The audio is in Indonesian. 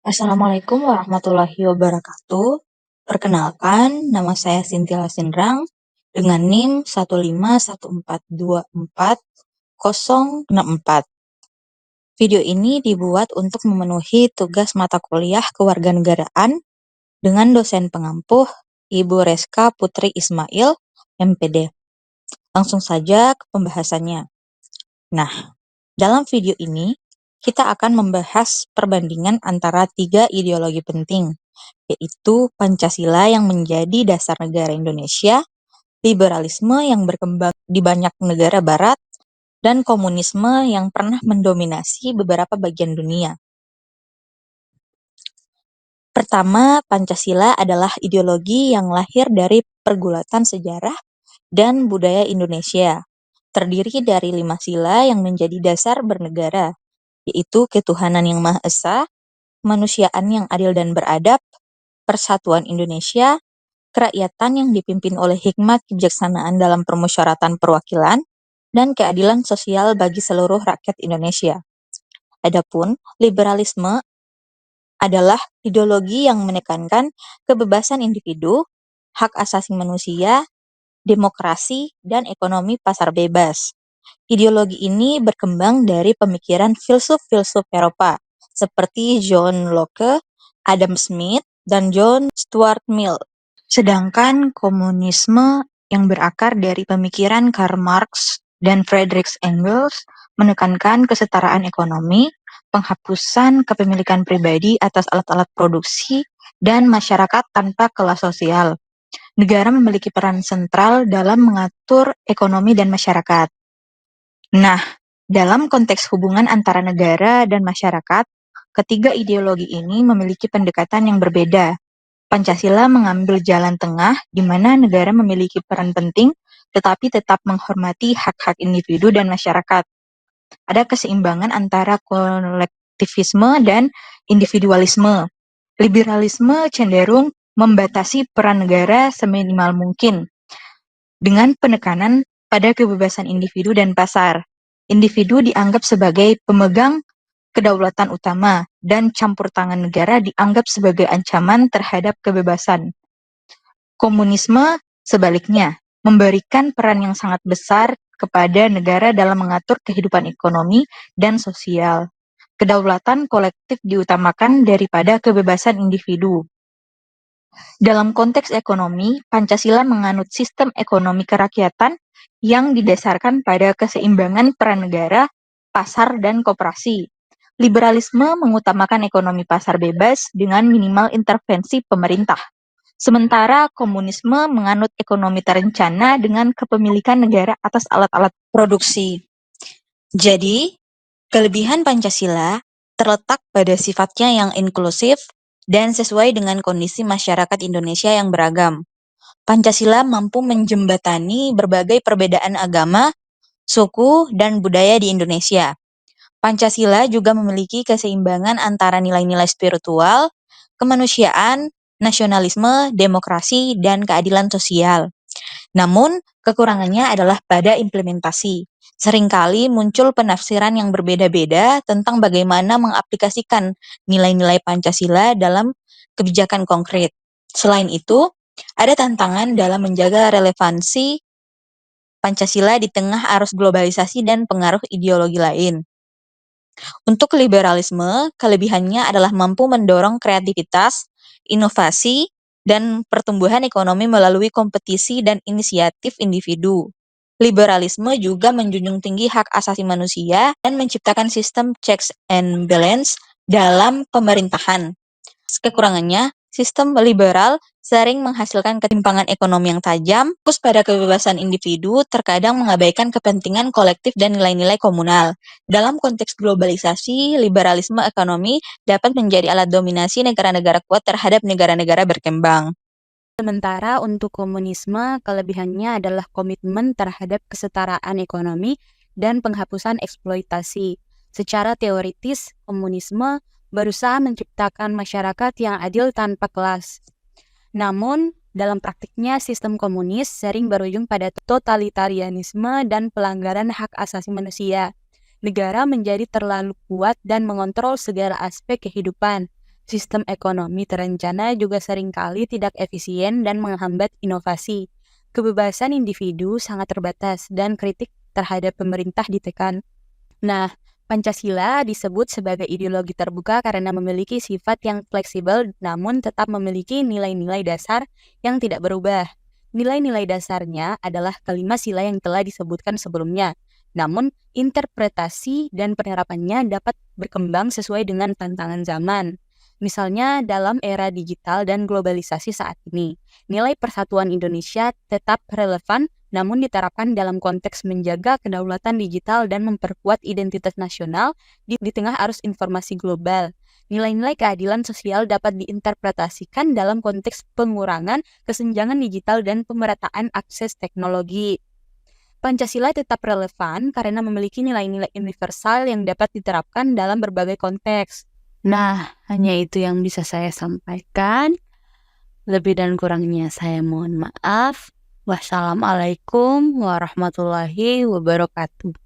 Assalamualaikum warahmatullahi wabarakatuh. Perkenalkan, nama saya Cynthia Sindrang dengan NIM 151424064. Video ini dibuat untuk memenuhi tugas mata kuliah kewarganegaraan dengan dosen pengampuh Ibu Reska Putri Ismail, MPD. Langsung saja ke pembahasannya. Nah, dalam video ini kita akan membahas perbandingan antara 3 ideologi penting, yaitu Pancasila yang menjadi dasar negara Indonesia, liberalisme yang berkembang di banyak negara barat, dan komunisme yang pernah mendominasi beberapa bagian dunia. Pertama, Pancasila adalah ideologi yang lahir dari pergulatan sejarah dan budaya Indonesia. Terdiri dari 5 sila yang menjadi dasar bernegara, yaitu ketuhanan yang Maha Esa, kemanusiaan yang adil dan beradab, persatuan Indonesia, kerakyatan yang dipimpin oleh hikmat kebijaksanaan dalam permusyawaratan perwakilan, dan keadilan sosial bagi seluruh rakyat Indonesia. Adapun liberalisme adalah ideologi yang menekankan kebebasan individu, hak asasi manusia, demokrasi, dan ekonomi pasar bebas. Ideologi ini berkembang dari pemikiran filsuf-filsuf Eropa seperti John Locke, Adam Smith, dan John Stuart Mill. Sedangkan komunisme yang berakar dari pemikiran Karl Marx dan Friedrich Engels menekankan kesetaraan ekonomi, penghapusan kepemilikan pribadi atas alat-alat produksi, dan masyarakat tanpa kelas sosial. Negara memiliki peran sentral dalam mengatur ekonomi dan masyarakat. Nah, dalam konteks hubungan antara negara dan masyarakat, ketiga ideologi ini memiliki pendekatan yang berbeda. Pancasila mengambil jalan tengah di mana negara memiliki peran penting tetapi tetap menghormati hak-hak individu dan masyarakat. Ada keseimbangan antara kolektivisme dan individualisme. Liberalisme cenderung membatasi peran negara seminimal mungkin dengan penekanan pada kebebasan individu dan pasar. Individu dianggap sebagai pemegang kedaulatan utama, dan campur tangan negara dianggap sebagai ancaman terhadap kebebasan. Komunisme, sebaliknya, memberikan peran yang sangat besar kepada negara dalam mengatur kehidupan ekonomi dan sosial. Kedaulatan kolektif diutamakan daripada kebebasan individu. Dalam konteks ekonomi, Pancasila menganut sistem ekonomi kerakyatan yang didasarkan pada keseimbangan peran negara, pasar, dan koperasi. Liberalisme mengutamakan ekonomi pasar bebas dengan minimal intervensi pemerintah. Sementara komunisme menganut ekonomi terencana dengan kepemilikan negara atas alat-alat produksi. Jadi, kelebihan Pancasila terletak pada sifatnya yang inklusif dan sesuai dengan kondisi masyarakat Indonesia yang beragam. Pancasila mampu menjembatani berbagai perbedaan agama, suku, dan budaya di Indonesia. Pancasila juga memiliki keseimbangan antara nilai-nilai spiritual, kemanusiaan, nasionalisme, demokrasi, dan keadilan sosial. Namun, kekurangannya adalah pada implementasi. Seringkali muncul penafsiran yang berbeda-beda tentang bagaimana mengaplikasikan nilai-nilai Pancasila dalam kebijakan konkret. Selain itu, ada tantangan dalam menjaga relevansi Pancasila di tengah arus globalisasi dan pengaruh ideologi lain. Untuk liberalisme, kelebihannya adalah mampu mendorong kreativitas, inovasi, dan pertumbuhan ekonomi melalui kompetisi dan inisiatif individu. Liberalisme juga menjunjung tinggi hak asasi manusia dan menciptakan sistem checks and balance dalam pemerintahan. Kekurangannya, sistem liberal sering menghasilkan ketimpangan ekonomi yang tajam, fokus pada kebebasan individu, terkadang mengabaikan kepentingan kolektif dan nilai-nilai komunal. Dalam konteks globalisasi, liberalisme ekonomi dapat menjadi alat dominasi negara-negara kuat terhadap negara-negara berkembang. Sementara untuk komunisme, kelebihannya adalah komitmen terhadap kesetaraan ekonomi dan penghapusan eksploitasi. Secara teoritis, komunisme berusaha menciptakan masyarakat yang adil tanpa kelas. Namun, dalam praktiknya sistem komunis sering berujung pada totalitarianisme dan pelanggaran hak asasi manusia. Negara menjadi terlalu kuat dan mengontrol segala aspek kehidupan. Sistem ekonomi terencana juga seringkali tidak efisien dan menghambat inovasi. Kebebasan individu sangat terbatas dan kritik terhadap pemerintah ditekan. Nah, Pancasila disebut sebagai ideologi terbuka karena memiliki sifat yang fleksibel namun tetap memiliki nilai-nilai dasar yang tidak berubah. Nilai-nilai dasarnya adalah kelima sila yang telah disebutkan sebelumnya. Namun, interpretasi dan penerapannya dapat berkembang sesuai dengan tantangan zaman. Misalnya dalam era digital dan globalisasi saat ini, nilai persatuan Indonesia tetap relevan namun diterapkan dalam konteks menjaga kedaulatan digital dan memperkuat identitas nasional di tengah arus informasi global. Nilai-nilai keadilan sosial dapat diinterpretasikan dalam konteks pengurangan kesenjangan digital dan pemerataan akses teknologi. Pancasila tetap relevan karena memiliki nilai-nilai universal yang dapat diterapkan dalam berbagai konteks. Nah, hanya itu yang bisa saya sampaikan. Lebih dan kurangnya saya mohon maaf. Wassalamualaikum warahmatullahi wabarakatuh.